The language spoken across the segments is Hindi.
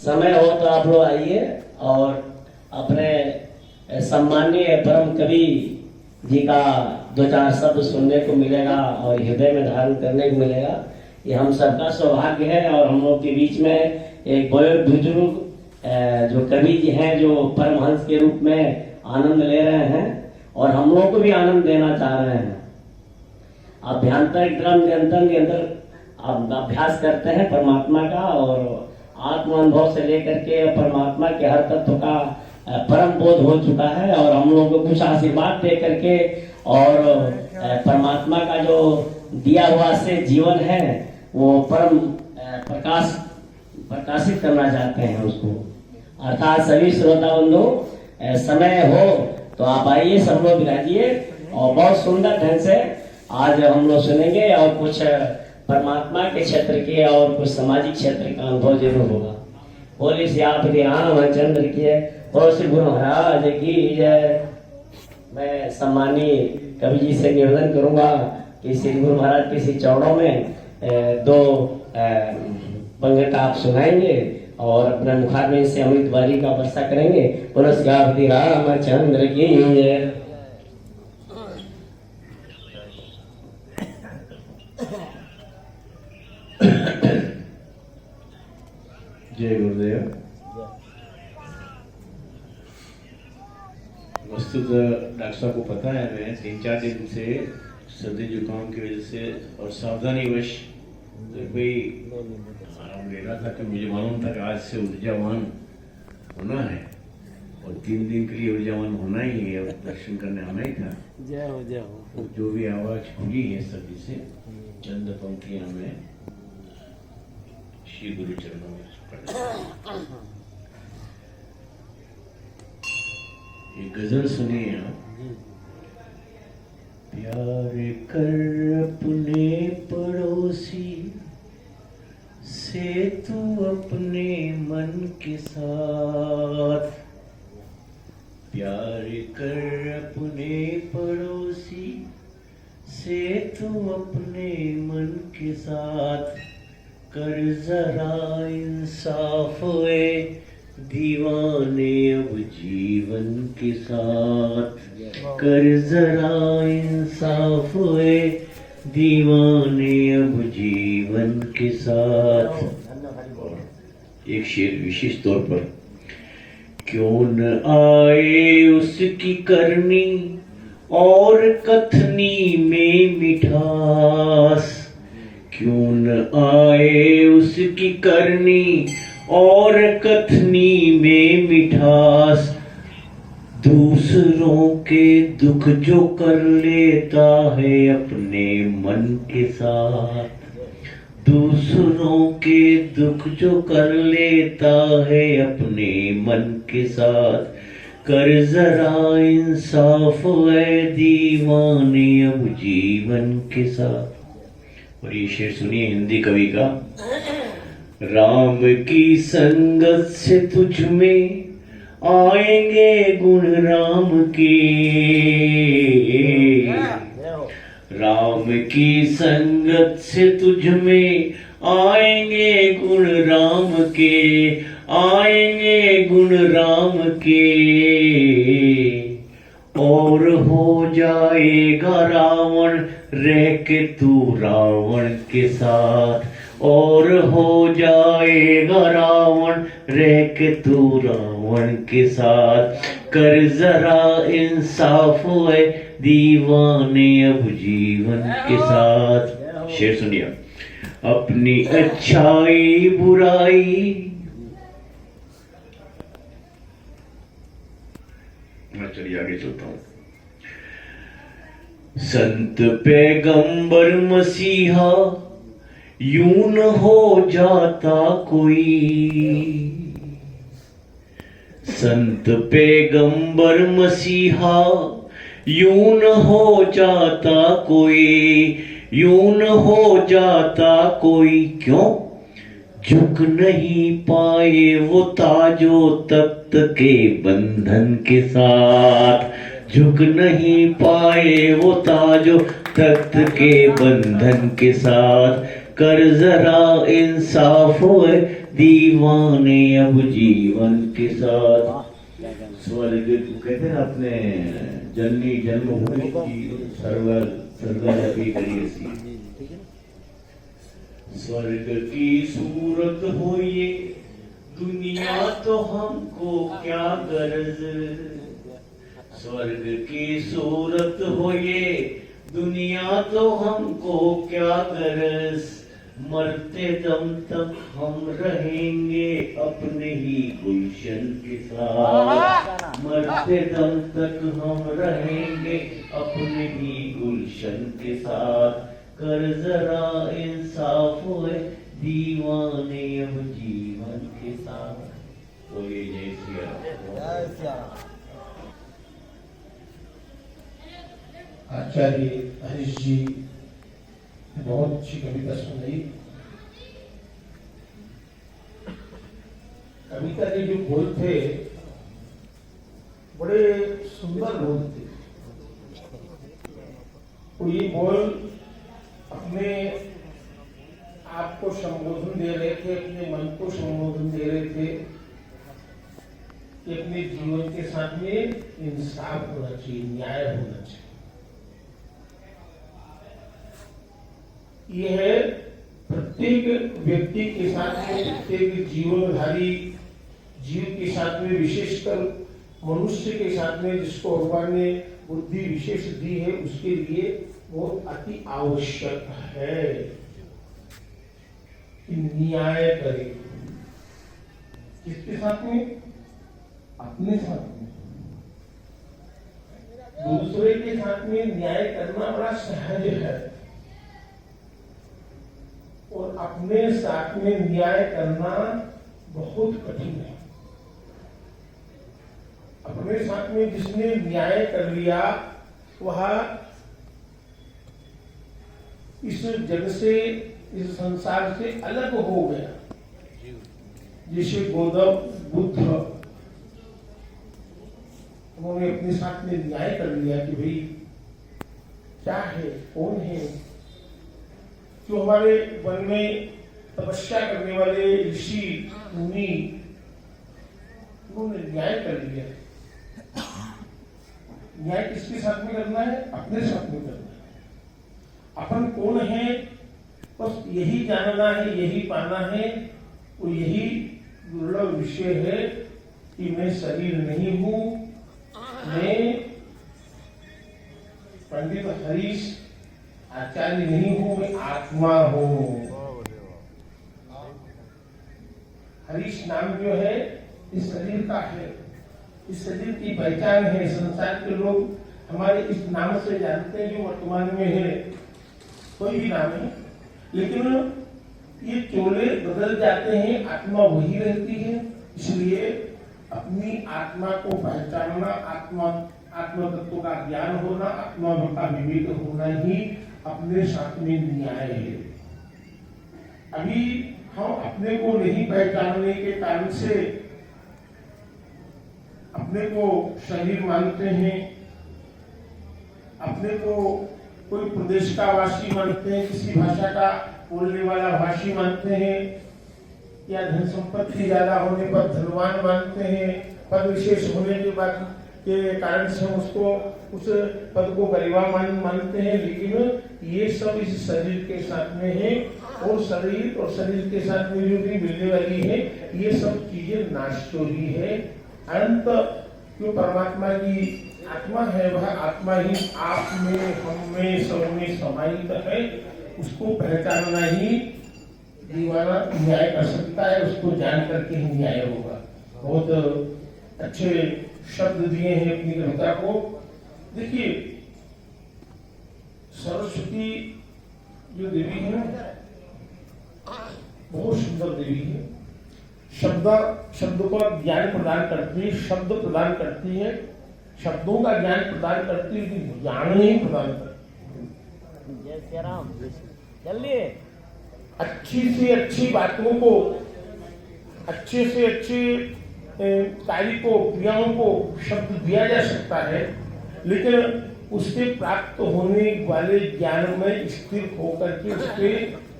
समय हो तो आप लोग आइए और अपने सम्मानीय परम कवि जी का दो चार शब्द सुनने को मिलेगा और हृदय में धारण करने को मिलेगा। ये हम सबका सौभाग्य है। और हम लोग के बीच में एक वयोवृद्ध बुजुर्ग जो कवि जी हैं, जो परमहंस के रूप में आनंद ले रहे हैं और हम लोग को भी आनंद देना चाह रहे हैं। अभ्यंतर क्रम निरंतर आप अभ्यास करते हैं परमात्मा का, और आत्म अनुभव से लेकर के परमात्मा के हर तत्व का परम बोध हो चुका है। और हम लोगों को कुछ आशीर्वाद दे करके और परमात्मा का जो दिया हुआ से जीवन है वो परम प्रकाशित करना चाहते हैं उसको। अर्थात सभी श्रोता बंधु, समय हो तो आप आइए, सब लोग विराजिए और बहुत सुंदर ढंग से आज हम लोग सुनेंगे और कुछ परमात्मा के क्षेत्र के और कुछ सामाजिक क्षेत्र का अनुभव जरूर होगा। बोले श्री रामचंद्र की, और श्री गुरु महाराज की जय। मैं सम्मानीय कवि जी से निवेदन करूंगा कि श्री गुरु महाराज के श्री चरणों में दो पंगत आप सुनाएंगे और अपने मुखारबिंद से अमृत वारी का वर्षा करेंगे। बोलो श्री रामचंद्र की जय। जय गुरुदेव। वस्तुतः डॉक्टर साहब को पता है, मैं 3-4 दिन से सर्दी जुकाम की वजह से और सावधानी वश कोई आराम ले रहा था कि मुझे मालूम था कि आज से ऊर्जावान होना है और 3 दिन के लिए ऊर्जावान होना ही है और दर्शन करने आना ही था। जय हो जय हो। जो भी आवाज खुली है सर्दी से, चंद पंक्तियां में श्री गुरु चरणों में ये गजल सुनिए आप। प्यार कर अपने पड़ोसी से तू अपने मन के साथ, प्यार कर अपने पड़ोसी से तू अपने मन के साथ, कर जरा इंसाफ ए दीवाने अब जीवन के साथ, कर जरा इंसाफ ए दीवाने अब जीवन के साथ। एक शेर विशेष तौर पर, क्यों न आए उसकी करनी और कथनी में मिठास, क्यों न आए उसकी करनी और कथनी में मिठास, दूसरों के दुख जो कर लेता है अपने मन के साथ, दूसरों के दुख जो कर लेता है अपने मन के साथ, कर जरा इंसाफ है दीवाने अब जीवन के साथ। और ये शेर सुनिए हिंदी कवि का। राम की संगत से तुझ में आएंगे गुण राम के, राम की संगत से तुझ में आएंगे गुण राम के, आएंगे गुण राम के, और हो जाएगा रावण रह के तू रावण के साथ, और हो जाएगा रावण रह के तू रावण के साथ, कर जरा इंसाफ है दीवाने अब जीवन के साथ। शेर सुनिए। अपनी अच्छाई बुराई, मैं चलिए आगे चलता हूं। संत पैगंबर मसीहा यूं न हो जाता कोई, संत पैगंबर मसीहा यूं न हो जाता कोई, यूं न हो जाता कोई, क्यों? झुक नहीं पाए वो ताजो तख्त के बंधन के साथ, झुक नहीं पाए वो ताजो तख्त के बंधन के साथ, कर जरा इंसाफ दीवाने अब जीवन के साथ। स्वर्ग कहते हैं अपने जननी जन्मभूमि की सर्वजपी करिए सी। स्वर्ग की सूरत हो ये दुनिया तो हमको क्या गर्ज। स्वर्ग की सूरत हो ये दुनिया तो हमको क्या गरज। मरते दम तक हम रहेंगे अपने ही गुलशन के साथ। मरते दम तक हम रहेंगे अपने ही गुलशन के साथ। कर जरा इंसाफ होए दीवाने अब जीवन के साथ। बोलिए जय श्री राम। आचार्य हरीश जी ने बहुत अच्छी कविता सुनाई। कविता के जो बोल थे बड़े सुंदर बोल थे। तो ये बोल अपने आप को संबोधन दे रहे थे, अपने मन को संबोधन दे रहे थे कि अपने जीवन के साथ में इंसाफ होना चाहिए, न्याय होना चाहिए। यह है प्रत्येक व्यक्ति के साथ में, प्रत्येक जीवनधारी जीव के साथ में, विशेषकर मनुष्य के साथ में जिसको भगवान ने बुद्धि विशेष दी है, उसके लिए वो अति आवश्यक है कि न्याय करे। किसके साथ में? अपने साथ में। दूसरे के साथ में न्याय करना बड़ा सहज है और अपने साथ में न्याय करना बहुत कठिन है। अपने साथ में जिसने न्याय कर लिया वह इस जग से, इस संसार से अलग हो गया। जैसे गौतम बुद्ध, उन्होंने अपने साथ में न्याय कर लिया कि भाई क्या है, कौन है। जो हमारे वन में तपस्या करने वाले ऋषि मुनि, उन्होंने न्याय कर लिया। न्याय किसके साथ में करना है? अपने साथ में करना है। अपन कौन है बस यही जानना है, यही पाना है। और यही दुर्लभ विषय है कि मैं शरीर नहीं हूं, मैं पंडित हरीश आचार्य नहीं हूं, मैं आत्मा हूं। हरीश नाम जो है इस शरीर का है, इस शरीर की पहचान है। संसार के लोग हमारे इस नाम से जानते हैं जो वर्तमान में है, कोई भी नाम है, लेकिन ये चोले बदल जाते हैं, आत्मा वही रहती है। इसलिए अपनी आत्मा को पहचानना, आत्म तत्व का ज्ञान होना, आत्मा का विवेक होना ही अपने साथ में न्याय है। अभी हम अपने को नहीं पहचानने के कारण से अपने को शरीर मानते हैं, अपने को कोई प्रदेश का वासी मानते हैं, किसी भाषा का बोलने वाला भाषी मानते हैं, या धन संपत्ति ज्यादा होने पर धनवान मानते हैं, पद विशेष होने के बाद के कारण से उसको उस पद को गरिमामान मानते हैं। लेकिन ये सब इस शरीर के साथ में है, और शरीर और शरीर के साथ में जो भी मिलने वाली है, ये सब चीजें नाशोरी है। अनंत जो परमात्मा की आत्मा है, वह आत्मा ही आप में, हम में, सब में समाहित है। उसको पहचानना ही दीवाना न्याय कर सकता है, उसको जान करके ही न्याय होगा। बहुत अच्छे शब्द दिए हैं अपनी कविता को। देखिए, सरस्वती जो देवी है बहुत सुंदर देवी है। शब्द को ज्ञान प्रदान करती है, शब्द प्रदान करती है, शब्दों का ज्ञान प्रदान करती है, ज्ञान नहीं प्रदान करती। जय श्री राम। चलिए, अच्छी से अच्छी बातों को, अच्छे से अच्छे कार्य को, क्रियाओं को शब्द दिया जा सकता है, लेकिन उसके प्राप्त होने वाले ज्ञान में स्थिर होकर के उसके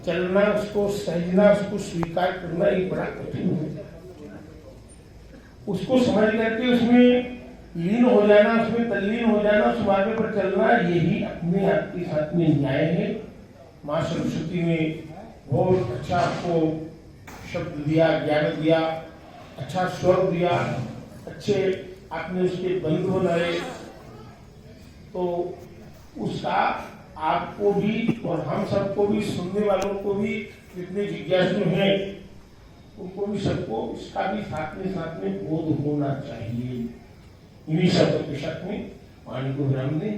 चलना, उसको सहजना, उसको स्वीकार करना एक बड़ा कठिन है। उसको समझ करके उसमें लीन हो जाना, उसमें तल्लीन हो जाना, उस मार्ग पर चलना, यही अपने आप के साथ में न्याय है। माँ सरस्वती ने बहुत अच्छा आपको शब्द दिया, ज्ञान दिया, अच्छा स्वर दिया, अच्छे आपने उसके बंध बनाए, तो उसका आपको भी और हम सबको भी, सुनने वालों को भी, जितने जिज्ञासु हैं उनको भी, सबको इसका भी साथ में बोध होना चाहिए। इन्हीं शब्दों के साथ में वाणी को विराम दें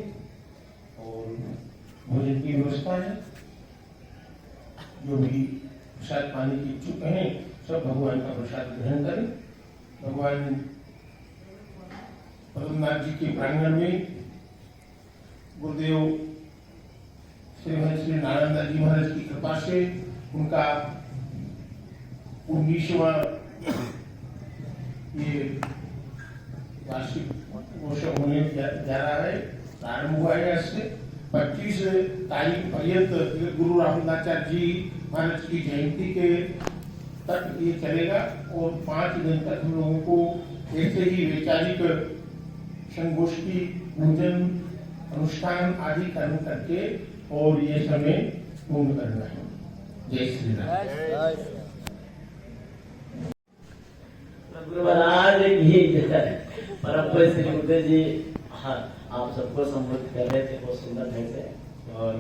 और भोजन की व्यवस्था है। जो भी प्रसाद पाने के इच्छुक हैं सब भगवान का प्रसाद ग्रहण करें। भगवान पद्मनाथ जी के प्रांगण में गुरुदेव श्री नारायण दास जी महाराज की कृपा से उनका 19वां ये वार्षिक महोत्सव होने जा रहा है। प्रारंभ हुआ है इससे 25 तारीख पर्यंत गुरु राहुलाचार्य जी महाराज की जयंती के तक ये चलेगा और 5 दिन तक हम लोगों को ऐसे ही वैचारिक संगोष्ठी, भोजन, अनुष्ठान आदि कर्म करके और ये समय पूर्ण करना है। जय श्री राम। गुरु महाराज की परम पूज्य श्री गुरुदेव जी आप सबको संबोधित कर रहे थे बहुत सुंदर ढंग से। और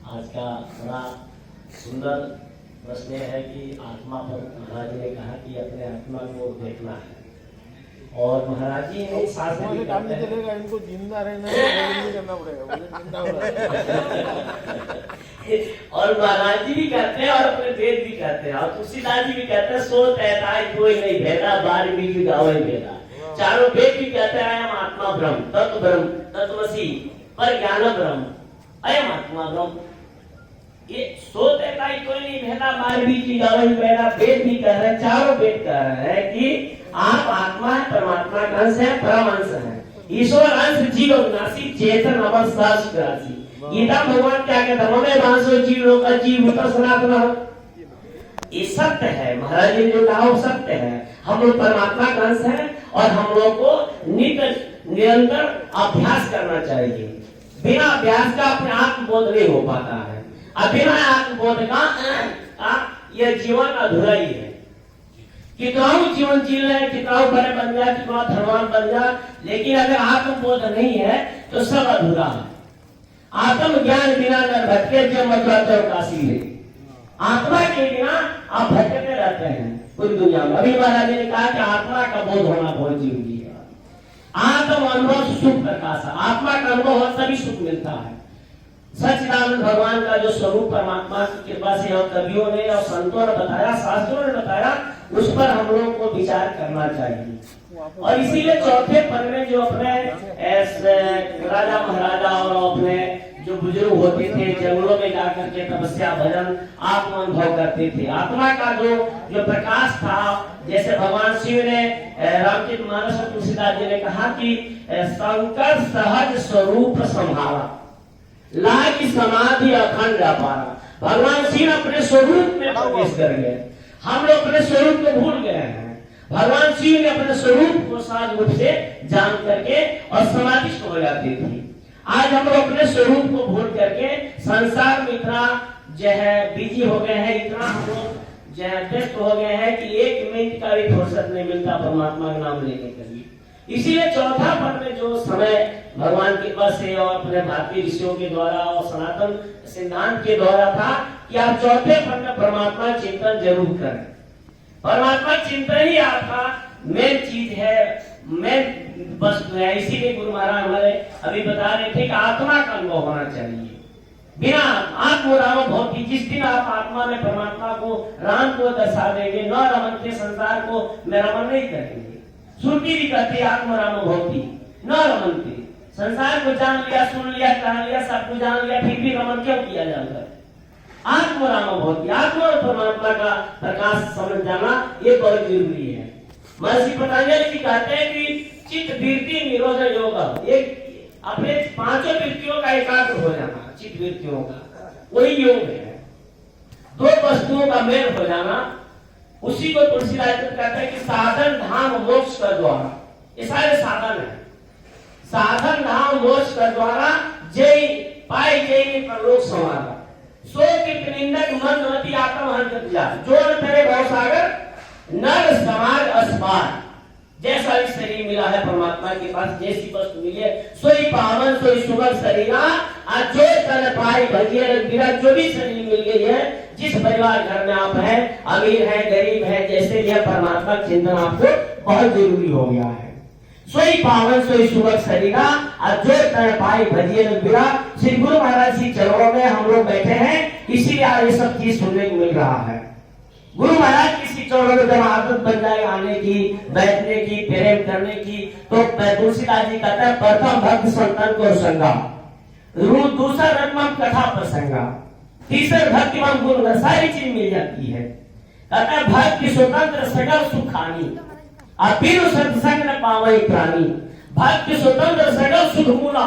आज का बड़ा सुंदर प्रश्न है कि आत्मा पर महाराज ने कहा कि अपने आत्मा को देखना है। और महाराज जी ने साथ में काम नहीं चलेगा, इनको जिंदा रहना है, करना पड़ेगा। और महाराज जी भी कहते हैं और अपने वेद भी कहते हैं और तुलसीदास जी भी कहते हैं सो तैताय कोई नहीं भेदा, बार बीज गावे भेदा। चारों वेद भी कहते हैं अयम आत्मा ब्रह्म, तत्व ब्रह्म, तत्वमसि, पर ज्ञान ब्रह्म, अयम आत्मा ब्रह्म। ये सो तैताय कोई नहीं भेदा, बार बीज गावे भेदा। वेद भी कह रहे हैं, चारों वेद कह रहे हैं कि आप आत्मा है, परमात्मा का अंश है, परम अंश है, ईश्वर अंश, जीव अविनाशी, चेतन अवस्था सुरासी। गीता भगवान क्या कहता है, ममे वासो जीव लोका जीव सनातन। ये सत्य है, महाराज जी ने जो कहा वो सत्य है। हम लोग परमात्मा का अंश है और हम लोग को निरंतर अभ्यास करना चाहिए। बिना अभ्यास का अपने आत्मबोध नहीं हो पाता है। अब बिना आत्मबोध का यह जीवन अधूरा ही है। कितना जीवन जी ले, कितना बड़े बन जाए, कितना धनवान बन जाए, लेकिन अगर आत्मबोध नहीं है तो सब अधूरा है। आत्म ज्ञान बिना न भटके जब मध्वाचार काशी है। आत्मा के बिना आप भटकते रहते हैं पूरी दुनिया में। अभी महाराज ने कहा कि आत्मा का बोध होना बहुत जरूरी है। आत्म अनुभव सुख प्रकाश, आत्मा का अनुभव हो तभी सुख मिलता है। सच्चिदानंद भगवान का जो स्वरूप परमात्मा की कृपा से और कवियों ने और संतों ने बताया, शास्त्रों ने बताया, उस पर हम लोग को विचार करना चाहिए। और इसीलिए चौथे पद में जो अपने राजा महाराजा और अपने जो बुजुर्ग होते थे जंगलों में जाकर के तपस्या भजन आत्म अनुभव करते थे। आत्मा का जो प्रकाश था, जैसे भगवान शिव ने रामचरित मानस में तुलसीदास जी ने कहा कि शंकर सहज स्वरूप संभाला, लागी समाधि अखंड अपारा। भगवान शिव अपने स्वरूप में प्रवेश कर गए। हम लोग अपने स्वरूप को भूल गए हैं। भगवान शिव ने अपने स्वरूप को सहज रूप से जान करके और समाधिस्थ हो जाते थे। आज हम लोग अपने स्वरूप को भूल करके संसार में इतना जो है बिजी हो गए हैं, इतना हम लोग जो है व्यस्त हो गए हैं कि 1 मिनट का भी फुर्सत नहीं मिलता परमात्मा का नाम लेने के लिए। इसीलिए चौथा पद में जो समय भगवान की कृपा से और अपने भारतीय ऋषियों के द्वारा और सनातन सिद्धांत के द्वारा था कि आप चौथे पद में परमात्मा चिंतन जरूर करें। परमात्मा चिंतन ही आपका मेन चीज है, मेन वस्तु है। इसीलिए गुरु महाराज हमारे अभी बता रहे थे कि आत्मा का अनुभव होना चाहिए। बिना आत्म राम भौतिक, जिस दिन आप आत्मा में परमात्मा को राम को दर्शा देंगे, न रमनते संसार को में रमन नहीं करेंगे। श्रुति भी कहती आत्म राम भौतिक न रमनते, संसार को जान लिया, सुन लिया, कह लिया, सबको जान लिया, फिर भी रमन क्यों किया जाता है? आत्म राम भौतिक, आत्मा और परमात्मा का प्रकाश समझ जाना ये बहुत जरूरी है। महर्षि पतंजलि जी कहते हैं कि चित्त वृत्ति निरोध योग, एक अपने 5 वृत्तियों का एकाग्र हो जाना, चित्त वृत्तियों का वही योग है। दो वस्तुओं का मेल हो जाना, उसी को तुलसीदास कहते हैं कि साधन धाम मोक्ष का द्वारा। ये सारे साधन है। साधन धाम मोक्ष का द्वारा जय पाई जय परलोक समारा। सो कि निंदक मन नदी आत्म हंत जा जोड़ तेरे भव सागर नर समाज अस्पार। जैसा भी शरीर मिला है परमात्मा के पास, जैसी वस्तु मिली है, सोई पावन सोई सुगर शरीरा आज जो तन पाई भजिए रघुवीरा। जो भी शरीर मिल गई है, जिस परिवार घर में आप हैं, अमीर है गरीब है, जैसे भी है, परमात्मा चिंतन आपको बहुत जरूरी हो गया है। सोई पावन सोई सुगर शरीरा आज जो तन पाई भजिए रघुवीरा। श्री गुरु महाराज जी चरणों में हम लोग बैठे हैं, इसीलिए आज ये सब चीज सुनने को मिल रहा है। गुरु महाराज किसी चौरों में जब आदत बन जाए आने की, बैठने की, प्रेम करने की, तो तुलसीदास जी कहते हैं प्रथम भक्त संतन को संगा, दूसरा रत्नम कथा प्रसंगा, तीसरा भक्ति में गुरु, सारी चीज मिल जाती है। कहते हैं भक्ति स्वतंत्र सगल सुखानी, अबीर सत्संग न पावई प्राणी। भक्ति स्वतंत्र सगल सुख मूला,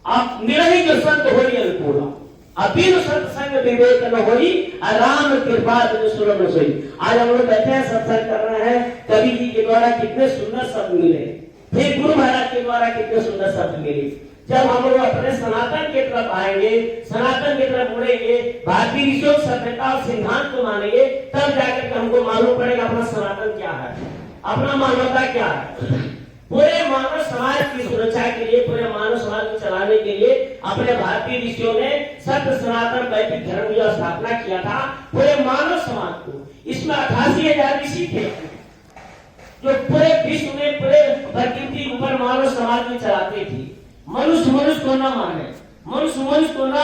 आप निरही जो संत होई अनुकूला। अबीर सत्संग विवेक न होई, राम कृपा तुझ सुरन सोई। आज हम लोग बैठे हैं, सत्संग कर रहे हैं, कवि जी के द्वारा कितने सुंदर शब्द मिले, फिर गुरु महाराज के द्वारा कितने सुंदर शब्द मिले। जब हम लोग अपने सनातन के तरफ आएंगे, सनातन की तरफ मुड़ेंगे, भारतीय ऋषियों सभ्यता और सिद्धांत को मानेंगे, तब जाकर के हमको मालूम पड़ेगा अपना सनातन क्या है, अपना मानवता क्या है। पूरे मानव समाज की सुरक्षा के लिए, पूरे मानव समाज को चलाने के लिए अपने भारतीय ऋषियों ने सत्य सनातन वैदिक धर्म की स्थापना किया था पूरे मानव समाज को। इसमें 88,000 ऋषि थे जो पूरे विश्व में, पूरे प्रकृति के ऊपर मानव समाज में चलाते थे। मनुष्य मनुष्य को न माने, मनुष्य मनुष्य को न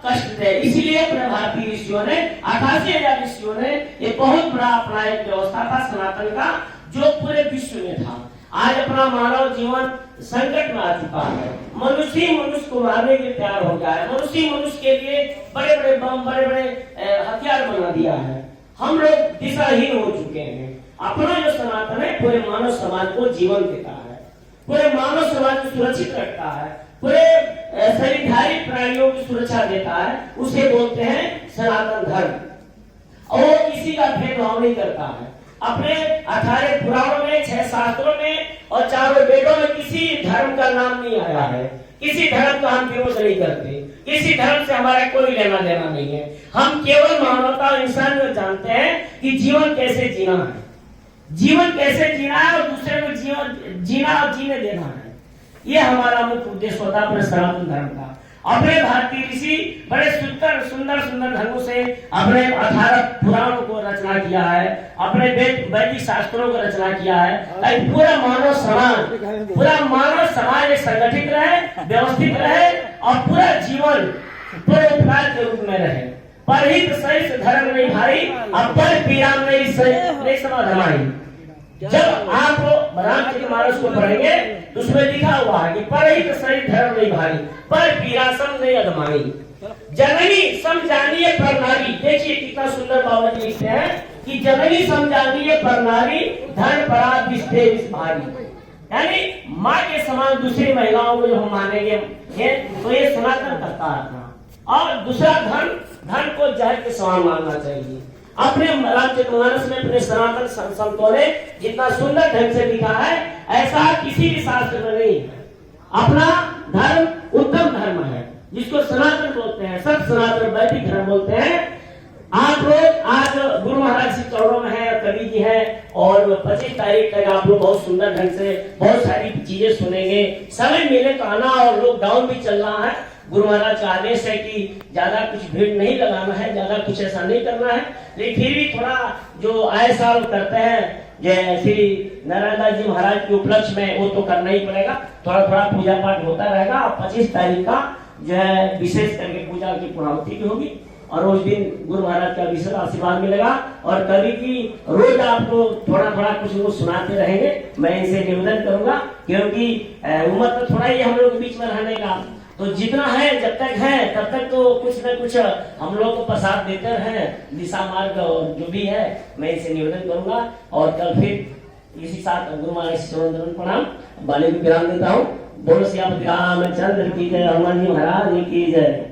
कष्ट दे, इसलिए अपने भारतीय ऋषियों ने, 88,000 ऋषियों ने ये बहुत बड़ा अपना एक व्यवस्था था सनातन का, जो पूरे विश्व में था। आज अपना मानव जीवन संकट में आ चुका है। मनुष्य मनुष्य को मारने के लिए तैयार हो गया है। मनुष्य मनुष्य के लिए बड़े बड़े बम, बड़े बड़े हथियार बना दिया है। हम लोग दिशाहीन हो चुके हैं। अपना जो सनातन है पूरे मानव समाज को जीवन देता है, पूरे मानव समाज को सुरक्षित रखता है, पूरे शरीरधारी प्राणियों की सुरक्षा देता है, उसे बोलते हैं सनातन धर्म। और वो किसी का भेदभाव नहीं करता है। अपने 18 पुराणों में, 6 शास्त्रों में और 4 वेदों में किसी धर्म का नाम नहीं आया है। किसी धर्म का हम विरोध नहीं करते, किसी धर्म से हमारा कोई लेना देना नहीं है। हम केवल मानवता और इंसान को जानते हैं कि जीवन कैसे जीना है, जीवन कैसे जीना है और दूसरे को जीवन जीना और जीने देना है। ये हमारा मुख्य उद्देश्य होता है अपने सनातन धर्म का। अपने भारतीय ऋषि बड़े सुंदर सुंदर सुंदर ढंगों से अपने 18 पुराणों को रचना किया है, अपने वैदिक शास्त्रों को रचना किया है, ताकि पूरा मानव समाज संगठित रहे, व्यवस्थित रहे और पूरा जीवन पूरे उपकार के रूप में रहे। परहित सहित धर्म नहीं भाई, अपर पीराम नहीं समाधमाई। जब आप रामचरितमानस को पढ़ेंगे तो उसमें लिखा हुआ है कि परहित सहित धर्म नहीं भाई, पर पीरासम नहीं अधमाई। जननी समझानी पर नारी। देखिए कितना सुंदर बाबा जी लिखते हैं कि जननी समझानी पर नारी, धन पराध विष्ठे भारी। यानी माँ के समान दूसरी महिलाओं को जो हम मानेंगे तो ये सनातन करता है। और दूसरा धन को जहर के समान मानना चाहिए। अपने रामचरितमानस में अपने सनातन संतों ने जितना सुंदर ढंग से लिखा है, ऐसा किसी भी शास्त्र में नहीं है। अपना धर्म उत्तम धर्म है, जिसको सनातन बोलते हैं, सब सनातन वैदिक धर्म बोलते हैं। आप लोग आज गुरु महाराज जी चौरों में है, कवि जी है, और 25 तारीख तक आप लोग बहुत सुंदर ढंग से बहुत सारी चीजें सुनेंगे। समय मिले तो आना, और लॉकडाउन भी चल रहा है। गुरु महाराज का आदेश है कि ज्यादा कुछ भीड़ नहीं लगाना है, ज्यादा कुछ ऐसा नहीं करना है, लेकिन फिर भी थोड़ा जो आए साल करते हैं जय श्री नारायण जी महाराज के उपलक्ष्य में, वो तो करना ही पड़ेगा। थोड़ा थोड़ा पूजा पाठ होता रहेगा। 25 तारीख का जो है विशेष करके पूजा की पूर्णाहुति भी होगी, और उस दिन गुरु महाराज का विशेष आशीर्वाद मिलेगा। और कवि की रोज आपको थोड़ा थोड़ा कुछ वो सुनाते रहेंगे। मैं इनसे निवेदन करूंगा, क्योंकि उम्र तो थोड़ा ही हम लोग के बीच में रहने का, तो जितना है जब तक है तब तक तो कुछ न कुछ हम लोग को प्रसाद देते हैं, दिशा मार्ग जो भी है। मैं इसे निवेदन करूंगा, और कल फिर इसी साथ गुरु महाराज से प्रणाम वाले भी विराम देता हूँ। बोलो श्री रामचंद्र की जय, हनुमान जी महाराज की जय।